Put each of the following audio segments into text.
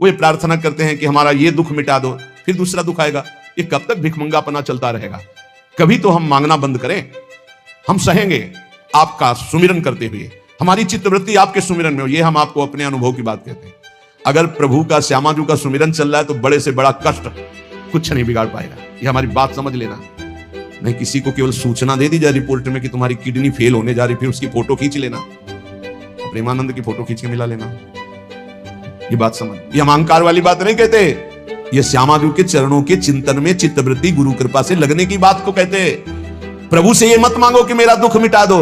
वो ये प्रार्थना करते हैं कि हमारा ये दुख मिटा दो, फिर दूसरा दुख आएगा। ये कब तक भिखमंगापना चलता रहेगा? कभी तो हम मांगना बंद करें। हम सहेंगे आपका सुमिरन करते हुए, हमारी चित्तवृत्ति आपके सुमिरन में हो। ये हम आपको अपने अनुभव की बात कहते हैं। अगर प्रभु का, श्यामाजू का सुमिरन चल रहा है तो बड़े से बड़ा कष्ट कुछ नहीं बिगाड़ पाएगा। ये हमारी बात समझ लेना। नहीं किसी को केवल सूचना दे दी जाए रिपोर्ट में कि तुम्हारी किडनी फेल होने जा रही, फिर उसकी फोटो खींच लेना, प्रेमानंद की फोटो खींच के मिला लेना। ये बात समझ। ये हम अहंकार वाली बात नहीं कहते। ये श्यामाजू के चरणों के चिंतन में चित्तवृत्ति गुरु कृपा से लगने की बात को कहते। प्रभु से ये मत मांगो कि मेरा दुख मिटा दो।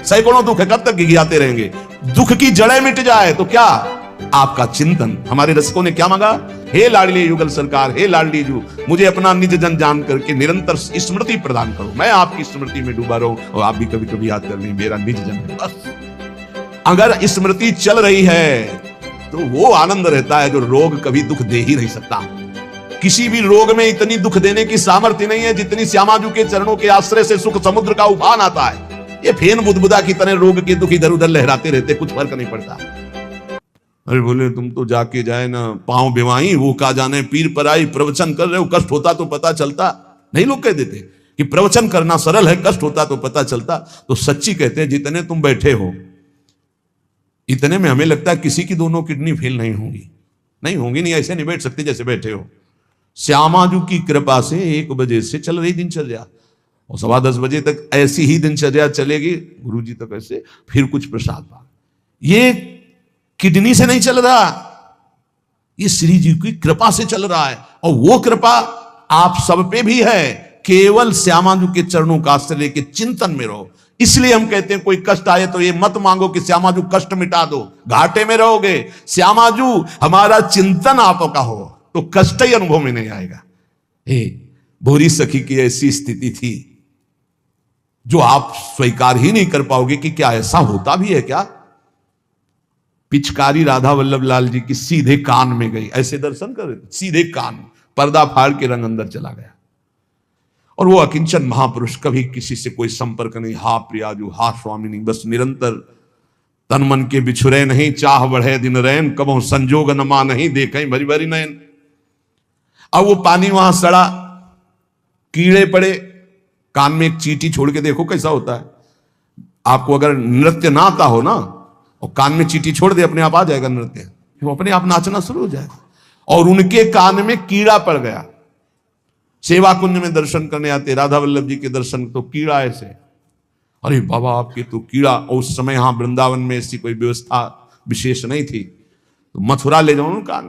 सैकड़ों दुख है, कब तक गिराते रहेंगे? दुख की जड़ें मिट जाए तो क्या? आपका चिंतन। हमारे रसिकों ने क्या मांगा? हे लाडली युगल सरकार, हे लाडली जू, मुझे अपना निज जन जान करके निरंतर स्मृति प्रदान करो। मैं आपकी स्मृति में डूबा रहूं और आप भी कभी कभी याद कर लें मेरा निज जन है। बस अगर स्मृति चल रही है तो वो आनंद रहता है जो रोग कभी दुख दे ही नहीं सकता। किसी भी रोग में इतनी दुख देने की सामर्थ्य नहीं है जितनी श्यामाजू के चरणों के आश्रय से सुख समुद्र का उफान आता है। ये फेन बुदबुदा की तरह रोग के दुख इधर उधर लहराते रहते, कुछ फर्क नहीं पड़ता। अरे बोले तुम तो जाके जाए ना पांव बिवाई, वो का जाने पीर पर आई, प्रवचन कर रहे हो, कष्ट होता तो पता चलता। नहीं लोग कह देते कि प्रवचन करना सरल है, कष्ट होता तो पता चलता। तो सच्ची कहते हैं जितने तुम बैठे हो इतने में हमें लगता है किसी की दोनों किडनी फेल नहीं होंगी। नहीं होंगी, नहीं ऐसे नहीं बैठ सकते जैसे बैठे हो। श्यामाजू की कृपा से 1 बजे से चल रही दिनचर्या और 10:15 बजे तक ऐसी ही दिनचर्या चलेगी। गुरुजी तक ऐसे, फिर कुछ प्रसाद पा। ये किडनी से नहीं चल रहा, ये श्री जी की कृपा से चल रहा है। और वो कृपा आप सब पे भी है। केवल श्यामाजू के चरणों का आश्रय के चिंतन में रहो। इसलिए हम कहते हैं कोई कष्ट आए तो ये मत मांगो कि श्यामाजू कष्ट मिटा दो, घाटे में रहोगे। श्यामाजू हमारा चिंतन आपका हो तो कष्ट ही अनुभव में नहीं आएगा। भूरी सखी की ऐसी स्थिति थी जो आप स्वीकार ही नहीं कर पाओगे कि क्या ऐसा होता भी है क्या? पिचकारी राधा वल्लभ लाल जी की सीधे कान में गई, ऐसे दर्शन कर, सीधे कान, पर्दा फाड़ के रंग अंदर चला गया। और वो अकिंचन महापुरुष, कभी किसी से कोई संपर्क नहीं। हा प्रियाजू, हा स्वामिनी, बस निरंतर तन मन के बिछुरे नहीं, चाह बढ़े दिन रैन, कबो संजोग न मा नहीं, देखें भरी भरी नैन। अब वो पानी वहां सड़ा, कीड़े पड़े, कान में एक चींटी छोड़ के देखो कैसा होता है। आपको अगर नृत्य ना आता हो ना और कान में चींटी छोड़ दे, अपने आप आ जाएगा नृत्य, वो अपने आप नाचना शुरू हो जाएगा। और उनके कान में कीड़ा पड़ गया। सेवा कुंज में दर्शन करने आते राधा वल्लभ जी के दर्शन, तो कीड़ा ऐसे, अरे बाबा आपके तो कीड़ा। और उस समय यहां वृंदावन में ऐसी कोई व्यवस्था विशेष नहीं थी, तो मथुरा ले जाओ कान।